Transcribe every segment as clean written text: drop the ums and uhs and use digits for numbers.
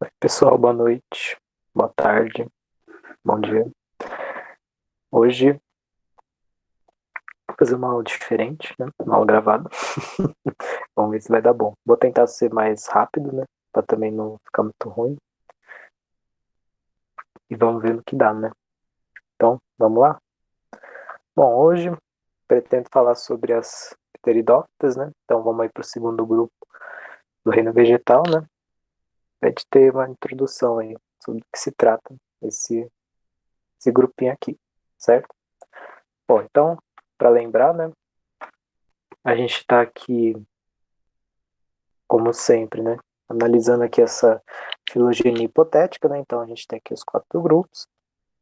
Oi, pessoal, boa noite, boa tarde, bom dia. Hoje vou fazer uma aula diferente, né? Uma aula gravada. Vamos ver se vai dar bom. Vou tentar ser mais rápido, né? Pra também não ficar muito ruim. E vamos ver no que dá, né? Então, vamos lá? Bom, hoje pretendo falar sobre as pteridófitas, né? Então vamos aí para o segundo grupo do reino vegetal, né? Pra gente ter uma introdução aí sobre o que se trata esse grupinho aqui, certo? Bom, então, para lembrar, né? A gente está aqui como sempre, né? Analisando aqui essa filogenia hipotética, né? Então a gente tem aqui os quatro grupos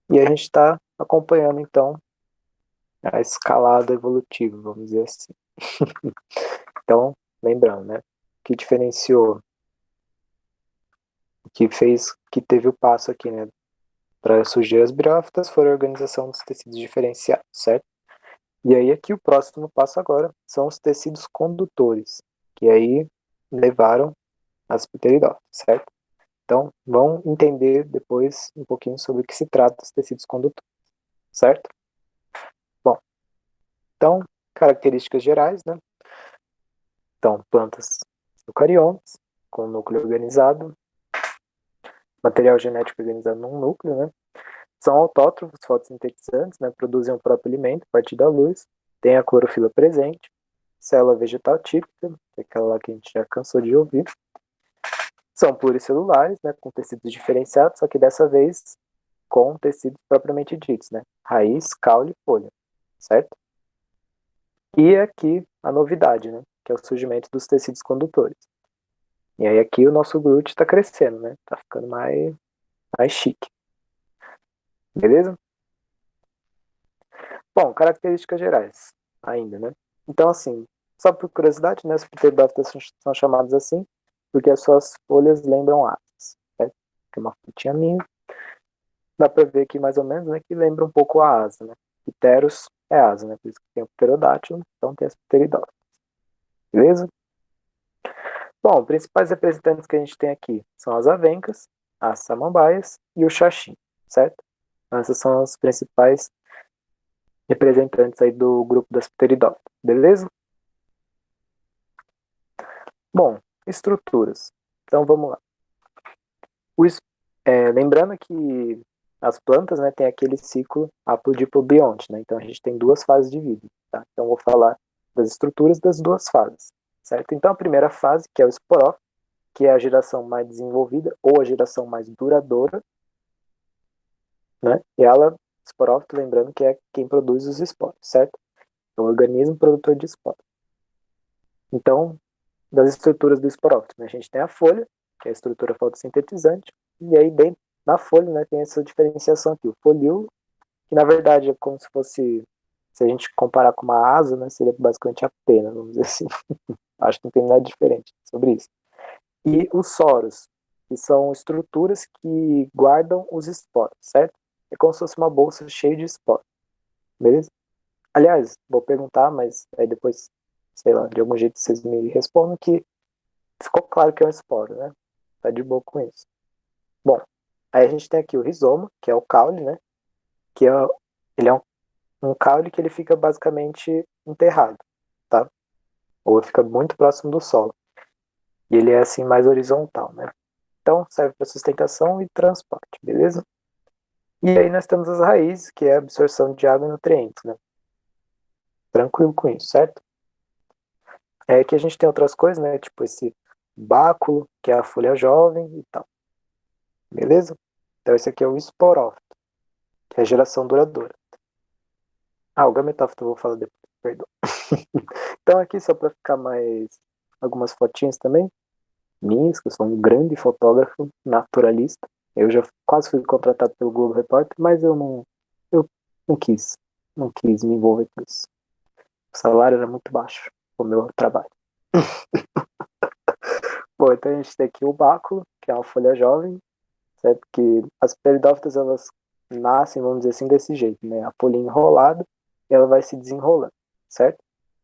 e a gente está acompanhando então a escalada evolutiva, vamos dizer assim. Então, lembrando, né? O que diferenciou, o que fez, que teve o passo aqui, né? Para surgir as briófitas foi a organização dos tecidos diferenciados, certo? E aí aqui o próximo passo agora são os tecidos condutores, que aí levaram as pteridófitas, certo? Então, vão entender depois um pouquinho sobre o que se trata os tecidos condutores, certo? Bom, então, características gerais, né? Então, plantas eucariontas, com núcleo organizado, material genético organizado num núcleo, né? São autótrofos, fotossintetizantes, né? Produzem o próprio alimento a partir da luz, tem a clorofila presente, célula vegetal típica, que é aquela lá que a gente já cansou de ouvir. São pluricelulares, né? Com tecidos diferenciados, só que dessa vez com tecidos propriamente ditos, né? Raiz, caule e folha, certo? E aqui a novidade, né? Que é o surgimento dos tecidos condutores. E aí aqui o nosso glúteo está crescendo, né? Tá ficando mais chique, beleza? Bom, características gerais ainda, né? Então, assim, só por curiosidade, né? As pteridófitas são chamadas assim porque as suas folhas lembram asas, certo? Tem uma frutinha minha, dá para ver aqui mais ou menos, né? Que lembra um pouco a asa, né? Pteros é asa, né? Por isso que tem o pterodátilo, então tem as pteridófitas, beleza? Bom, os principais representantes que a gente tem aqui são as avencas, as samambaias e o xaxim, certo? Então, essas são as principais representantes aí do grupo das pteridófitas, beleza? Bom, estruturas. Então vamos lá. Lembrando que as plantas, né, tem aquele ciclo aplodiplobiont, né? Então a gente tem duas fases de vida, tá? Então eu vou falar das estruturas das duas fases, certo? Então a primeira fase, que é o esporófito, que é a geração mais desenvolvida ou a geração mais duradoura, né? E ela, esporófito, lembrando que é quem produz os esporos, certo? É o organismo produtor de esporos. Então, das estruturas do esporófito, né? A gente tem a folha, que é a estrutura fotossintetizante, e aí dentro na folha, né, tem essa diferenciação aqui, o folíolo, que na verdade é como se fosse, se a gente comparar com uma asa, né, seria basicamente a pena, vamos dizer assim. Acho que não tem nada diferente sobre isso. E os soros, que são estruturas que guardam os esporos, certo? É como se fosse uma bolsa cheia de esporos, beleza? Aliás, vou perguntar, mas aí depois, sei lá, de algum jeito vocês me respondam que ficou claro que é um esporo, né? Tá de boa com isso. Bom, aí a gente tem aqui o rizoma, que é o caule, né? Que é, ele é um caule que ele fica basicamente enterrado, tá? Ou fica muito próximo do solo. E ele é assim mais horizontal, né? Então serve para sustentação e transporte, beleza? E aí nós temos as raízes, que é a absorção de água e nutrientes, né? Tranquilo com isso, certo? É que a gente tem outras coisas, né? Tipo esse báculo, que é a folha jovem e tal, beleza? Então esse aqui é o esporófito, que é a geração duradoura. Ah, o gametófito eu vou falar depois, perdão. Então aqui só para ficar mais algumas fotinhas também, minhas, que eu sou um grande fotógrafo naturalista. Eu já quase fui contratado pelo Globo Repórter, mas eu não quis, não quis me envolver com isso. O salário era muito baixo o meu trabalho. Bom, então a gente tem aqui o báculo, que é uma folha jovem, certo? Que as peridófitas, elas nascem, vamos dizer assim, desse jeito, né? A folha enrolada e ela vai se desenrolando, certo?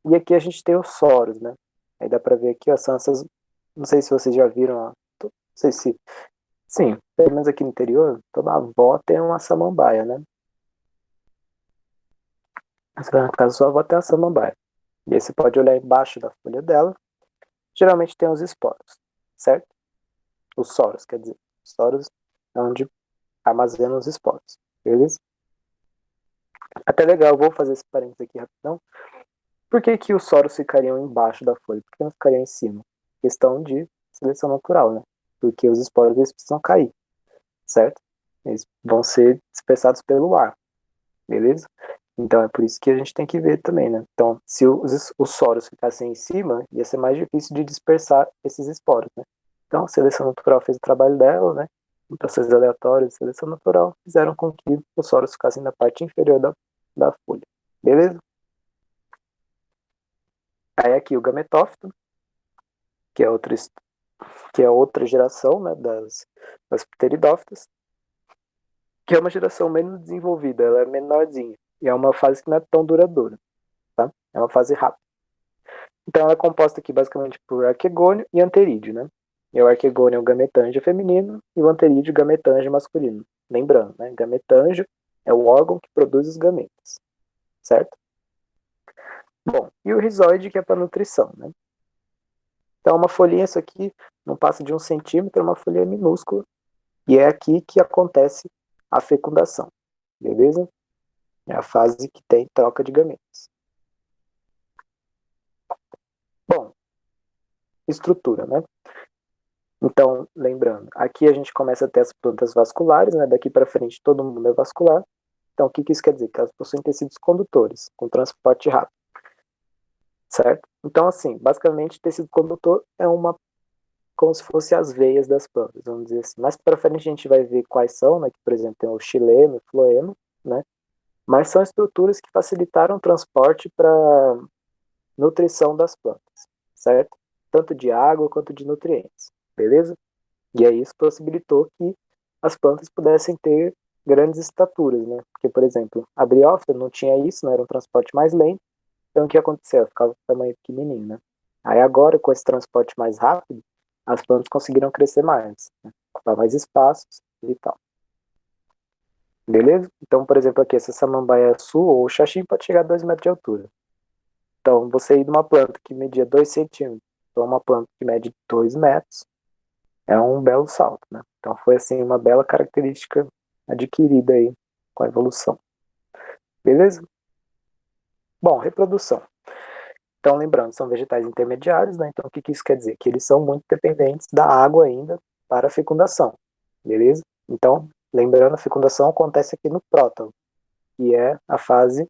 E aqui a gente tem os soros, né? Aí dá pra ver aqui, ó, são essas, não sei se vocês já viram, não sei Sim, pelo menos aqui no interior, toda avó tem uma samambaia, né? Você vai na casa da sua avó, tem uma samambaia. E aí você pode olhar embaixo da folha dela, geralmente tem os esporos, certo? Os soros, quer dizer. Os soros é onde armazena os esporos, beleza? Até legal, vou fazer esse parênteses aqui rapidão. Por que que os soros ficariam embaixo da folha? Por que não ficariam em cima? Questão de seleção natural, né? Porque os esporos eles precisam cair, certo? Eles vão ser dispersados pelo ar, beleza? Então é por isso que a gente tem que ver também, né? Então, se os soros ficassem em cima, ia ser mais difícil de dispersar esses esporos, né? Então a seleção natural fez o trabalho dela, né? Em processos aleatórios de seleção natural fizeram com que os soros ficassem na parte inferior da folha, beleza? Aí aqui o gametófito, que é outra geração, né, das pteridófitas, que é uma geração menos desenvolvida, ela é menorzinha, e é uma fase que não é tão duradoura, tá? É uma fase rápida. Então ela é composta aqui basicamente por arquegônio e anterídeo, né? E o arquegônio é o gametângio feminino e o anterídeo o gametângio masculino. Lembrando, né? Gametângio é o órgão que produz os gametas, certo? Bom, e o rizóide que é para nutrição, né? Então uma folhinha, isso aqui não passa de 1 centímetro, é uma folhinha minúscula, e é aqui que acontece a fecundação, beleza? É a fase que tem troca de gametas. Bom, estrutura, né? Então, lembrando, aqui a gente começa a ter as plantas vasculares, né? Daqui para frente todo mundo é vascular. Então, o que isso quer dizer? Que elas possuem tecidos condutores, com transporte rápido, certo? Então, assim, basicamente, tecido condutor é como se fosse as veias das plantas, vamos dizer assim. Mais para frente a gente vai ver quais são, né? Que, por exemplo, tem o xilema, o floema, né? Mas são estruturas que facilitaram o transporte para nutrição das plantas, certo? Tanto de água quanto de nutrientes, beleza? E aí isso possibilitou que as plantas pudessem ter grandes estaturas, né? Porque, por exemplo, a briófita não tinha isso, não era um transporte mais lento, então o que aconteceu? Ficava com tamanho pequenininho, né? Aí agora, com esse transporte mais rápido, as plantas conseguiram crescer mais, né? Ocupar mais espaços e tal. Beleza? Então, por exemplo, aqui, essa samambaia sul ou xaxim pode chegar a 2 metros de altura. Então, você ir de uma planta que media 2 centímetros para uma planta que mede 2 metros, é um belo salto, né? Então foi assim uma bela característica adquirida aí com a evolução. Beleza? Bom, reprodução. Então lembrando, são vegetais intermediários, né? Então o que isso quer dizer? Que eles são muito dependentes da água ainda para a fecundação. Beleza? Então, lembrando, a fecundação acontece aqui no prótalo, que é a fase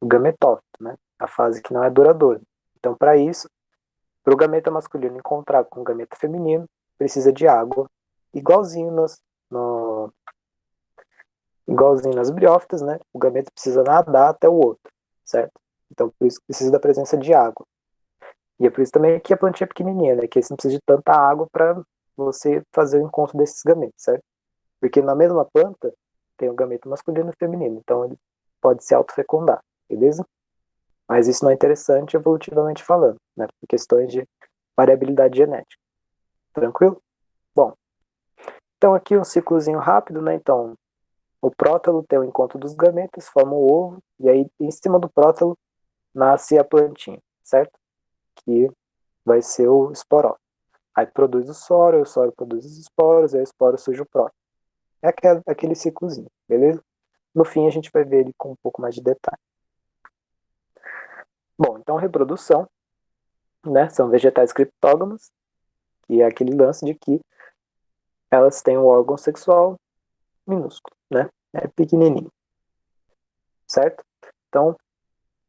do gametófito, né? A fase que não é duradoura. Então, para isso, para o gameta masculino encontrar com o gameta feminino, precisa de água, igualzinho no, igualzinho nas briófitas, né? O gameta precisa nadar até o outro, certo? Então, por isso precisa da presença de água. E é por isso também que a plantinha é pequenininha, né? Que você não precisa de tanta água para você fazer o encontro desses gametos, certo? Porque na mesma planta tem o gameta masculino e feminino, então ele pode se autofecundar, beleza? Mas isso não é interessante evolutivamente falando, né? Por questões de variabilidade genética. Tranquilo? Bom, então aqui um ciclozinho rápido, né? Então, o prótalo tem o encontro dos gametas, forma o ovo, e aí em cima do prótalo nasce a plantinha, certo? Que vai ser o esporó. Aí produz o soro produz os esporos, aí o esporo surge o prótalo. É aquele ciclozinho, beleza? No fim a gente vai ver ele com um pouco mais de detalhe. Bom, então reprodução, né? São vegetais criptógamas, que é aquele lance de que elas têm um órgão sexual minúsculo, né? É pequenininho, certo? Então,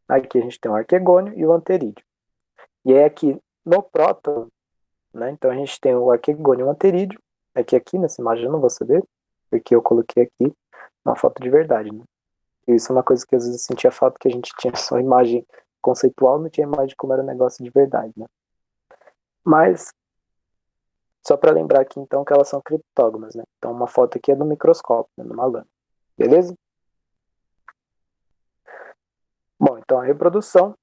aqui a gente tem o arquegônio e o anterídeo. E aí aqui no prótalo, né? Então a gente tem o arquegônio e o anterídeo. Aqui nessa imagem eu não vou saber, porque eu coloquei aqui uma foto de verdade, né? E isso é uma coisa que às vezes eu sentia falta, que a gente tinha só imagem conceitual, não tinha imagem de como era o negócio de verdade, né? Mas, só para lembrar aqui então que elas são criptógamas, né? Então uma foto aqui é do microscópio, né? Numa lâmina. Beleza? Bom, então a reprodução,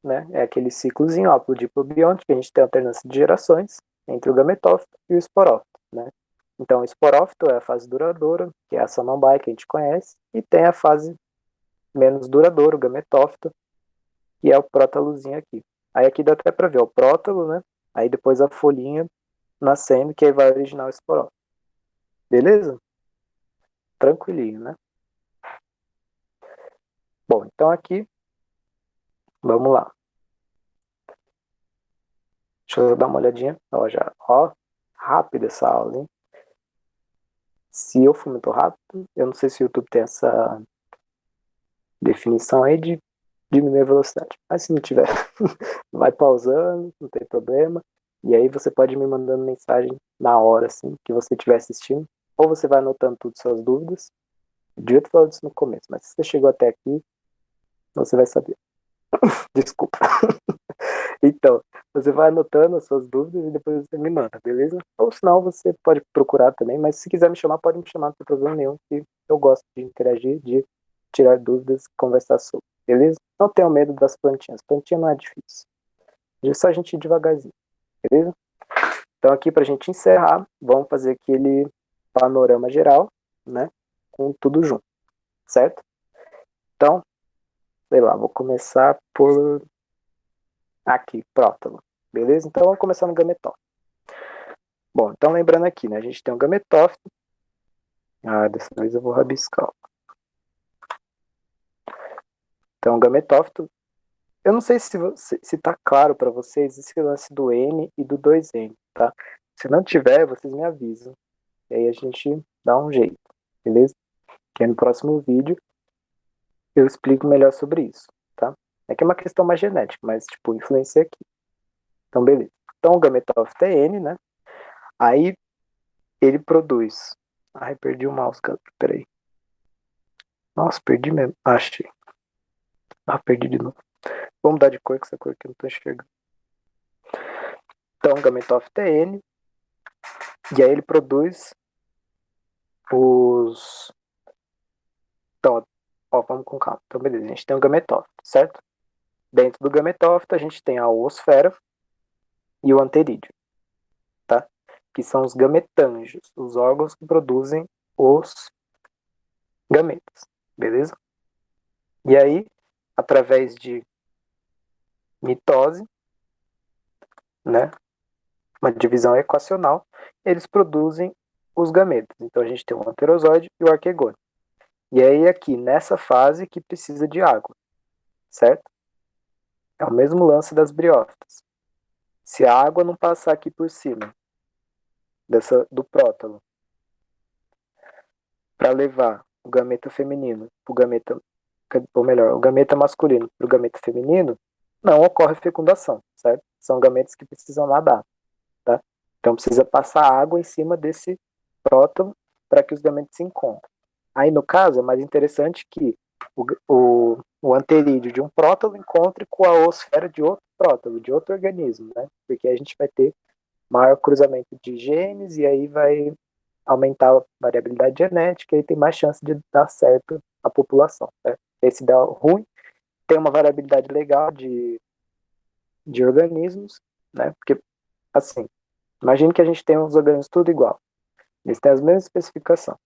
né? É aquele ciclozinho aplodiplobiôntico, que a gente tem alternância de gerações entre o gametófito e o esporófito, né? Então, o esporófito é a fase duradoura, que é a samambaia que a gente conhece, e tem a fase menos duradoura, o gametófito, que é o prótalozinho aqui. Aí aqui dá até para ver, o prótalo, né? Aí depois a folhinha nascendo, que aí vai originar o esporófito. Beleza? Tranquilinho, né? Bom, então aqui, vamos lá. Deixa eu dar uma olhadinha. Ó, já, ó, rápida essa aula, hein? Se eu for muito rápido, eu não sei se o YouTube tem essa definição aí de diminuir a velocidade. Mas se não tiver, vai pausando, não tem problema. E aí você pode me mandando mensagem na hora, assim, que você estiver assistindo. Ou você vai anotando tudo suas dúvidas. Eu devia ter falado isso no começo, mas se você chegou até aqui, você vai saber. Desculpa. Então, você vai anotando as suas dúvidas e depois você me manda, beleza? Ou senão você pode procurar também, mas se quiser me chamar, pode me chamar, não tem problema nenhum, que eu gosto de interagir, de tirar dúvidas, conversar sobre, beleza? Não tenham medo das plantinhas, plantinha não é difícil. É só a gente ir devagarzinho, beleza? Então aqui pra gente encerrar, vamos fazer aquele panorama geral, né? Com tudo junto, certo? Então, sei lá, vou começar por aqui, prótalo, beleza? Então vamos começar no gametófito. Bom, então lembrando aqui, né? A gente tem um gametófito. Ah, dessa vez eu vou rabiscar. Então, o gametófito. Eu não sei se tá claro para vocês esse lance do N e do 2N, tá? Se não tiver, vocês me avisam. E aí a gente dá um jeito, beleza? Que aí no próximo vídeo eu explico melhor sobre isso, tá? É que é uma questão mais genética, mas, tipo, influencia aqui. Então, beleza. Então, o gametófito é N, né? Aí, ele produz... Ai, perdi o mouse, cara. Peraí. Nossa, perdi mesmo. Achei. Ah, perdi de novo. Vamos mudar de cor, que essa cor aqui eu não tô enxergando. Então, o gametófito é N. E aí ele produz os... Então, ó, vamos com calma. Então, beleza. A gente tem o gametófito, certo? Dentro do gametófito, a gente tem a oosfera e o anterídeo, tá? Que são os gametângios, os órgãos que produzem os gametas, beleza? E aí, através de mitose, né? Uma divisão equacional, eles produzem os gametas. Então, a gente tem o anterozoide e o arquegônio. E aí, aqui, nessa fase que precisa de água, certo? É o mesmo lance das briófitas. Se a água não passar aqui por cima do prótalo para levar o gameta feminino para o gameta, ou melhor, o gameta masculino para o gameta feminino, não ocorre fecundação, certo? São gametas que precisam nadar, tá? Então precisa passar água em cima desse prótalo para que os gametas se encontrem. Aí no caso é mais interessante que o anterídeo de um prótalo encontre com a oosfera de outro prótalo, de outro organismo, né? Porque a gente vai ter maior cruzamento de genes e aí vai aumentar a variabilidade genética e tem mais chance de dar certo a população, certo? E se dá ruim, tem uma variabilidade legal de organismos, né? Porque, assim, imagine que a gente tem uns organismos tudo igual, eles têm as mesmas especificações.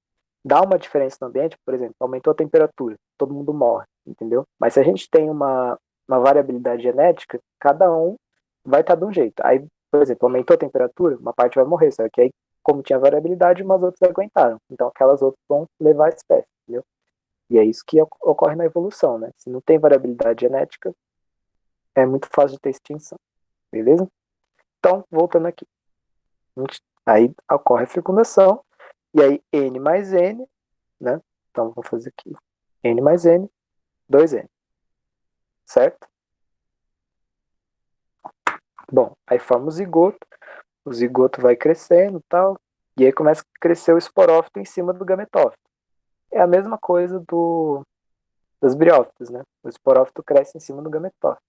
Dá uma diferença no ambiente, por exemplo, aumentou a temperatura, todo mundo morre, entendeu? Mas se a gente tem uma variabilidade genética, cada um vai estar de um jeito. Aí, por exemplo, aumentou a temperatura, uma parte vai morrer, só que aí, como tinha variabilidade, umas outras aguentaram. Então, aquelas outras vão levar a espécie, entendeu? E é isso que ocorre na evolução, né? Se não tem variabilidade genética, é muito fácil de ter extinção, beleza? Então, voltando aqui. Aí ocorre a fecundação, e aí N mais N, né? Então, vou fazer aqui N mais N, 2N, certo? Bom, aí forma o zigoto vai crescendo e tal, e aí começa a crescer o esporófito em cima do gametófito. É a mesma coisa das briófitas, né? O esporófito cresce em cima do gametófito.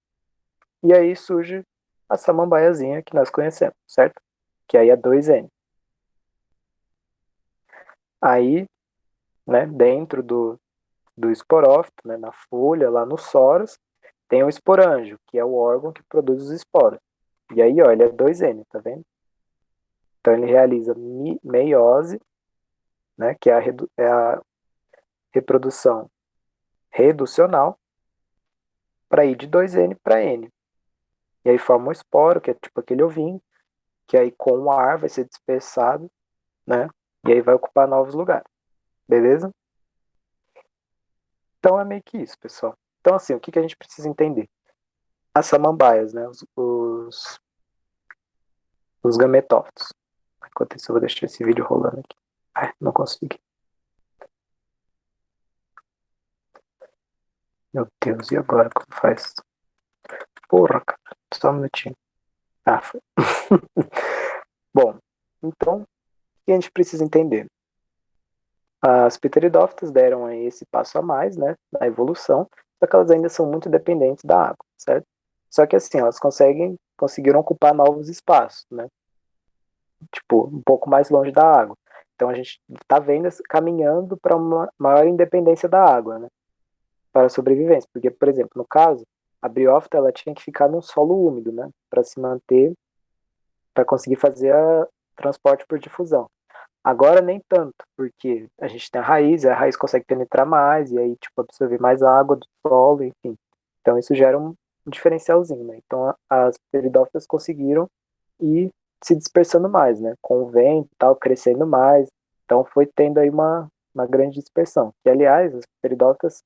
E aí surge a samambaiazinha que nós conhecemos, certo? Que aí é 2N. Aí, né, dentro do esporófito, né, na folha, lá nos soros, tem o esporângio, que é o órgão que produz os esporos. E aí, ó, ele é 2N, tá vendo? Então ele realiza meiose, né, que é a reprodução reducional, para ir de 2N para N. E aí forma um esporo, que é tipo aquele ovinho, que aí com o ar vai ser dispersado, né? E aí vai ocupar novos lugares. Beleza? Então é meio que isso, pessoal. Então, assim, o que a gente precisa entender? As samambaias, né? Os gametófitos. Enquanto isso, eu vou deixar esse vídeo rolando aqui. Ai, não consegui. Meu Deus, e agora? Como faz? Porra, cara. Só um minutinho. Ah, foi. Bom, então, o que a gente precisa entender? As pteridófitas deram aí esse passo a mais, né, na evolução, só que elas ainda são muito dependentes da água, certo? Só que assim, elas conseguiram ocupar novos espaços, né? Tipo, um pouco mais longe da água. Então a gente está vendo caminhando para uma maior independência da água, né? Para a sobrevivência, porque, por exemplo, no caso, a briófita ela tinha que ficar num solo úmido, né? Para se manter, para conseguir fazer a transporte por difusão. Agora nem tanto, porque a gente tem a raiz consegue penetrar mais e aí tipo absorver mais água do solo, enfim. Então isso gera um diferencialzinho, né? Então as peridófitas conseguiram ir se dispersando mais, né? Com o vento e tal, crescendo mais. Então foi tendo aí uma grande dispersão. E aliás, as peridófitas,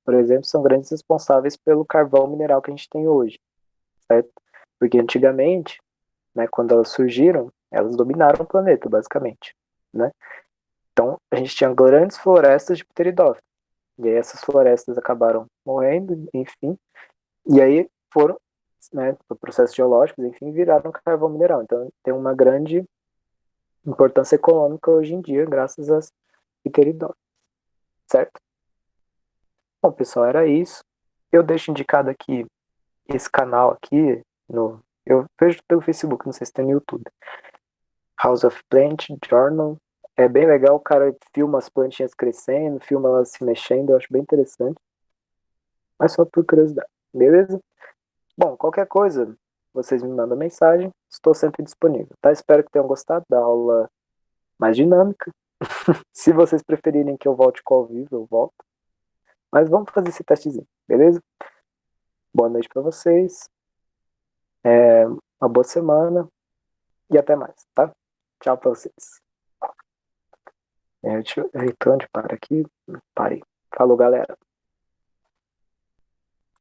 por exemplo, são grandes responsáveis pelo carvão mineral que a gente tem hoje, certo? Porque antigamente, né, quando elas surgiram, elas dominaram o planeta, basicamente, né? Então, a gente tinha grandes florestas de pteridófitos. E aí essas florestas acabaram morrendo, enfim. E aí foram, né, por processos geológicos, enfim, viraram carvão mineral. Então, tem uma grande importância econômica hoje em dia, graças às pteridófitas, certo? Bom, pessoal, era isso. Eu deixo indicado aqui esse canal aqui, eu vejo pelo Facebook, não sei se tem no YouTube. House of Plant Journal. É bem legal, o cara filma as plantinhas crescendo, filma elas se mexendo, eu acho bem interessante. Mas só por curiosidade, beleza? Bom, qualquer coisa, vocês me mandam mensagem, estou sempre disponível, tá? Espero que tenham gostado da aula mais dinâmica. Se vocês preferirem que eu volte com ao vivo, eu volto. Mas vamos fazer esse testezinho, beleza? Boa noite para vocês, uma boa semana e até mais, tá? Tchau para vocês. Deixa eu ver onde para aqui. Parei. Falou, galera.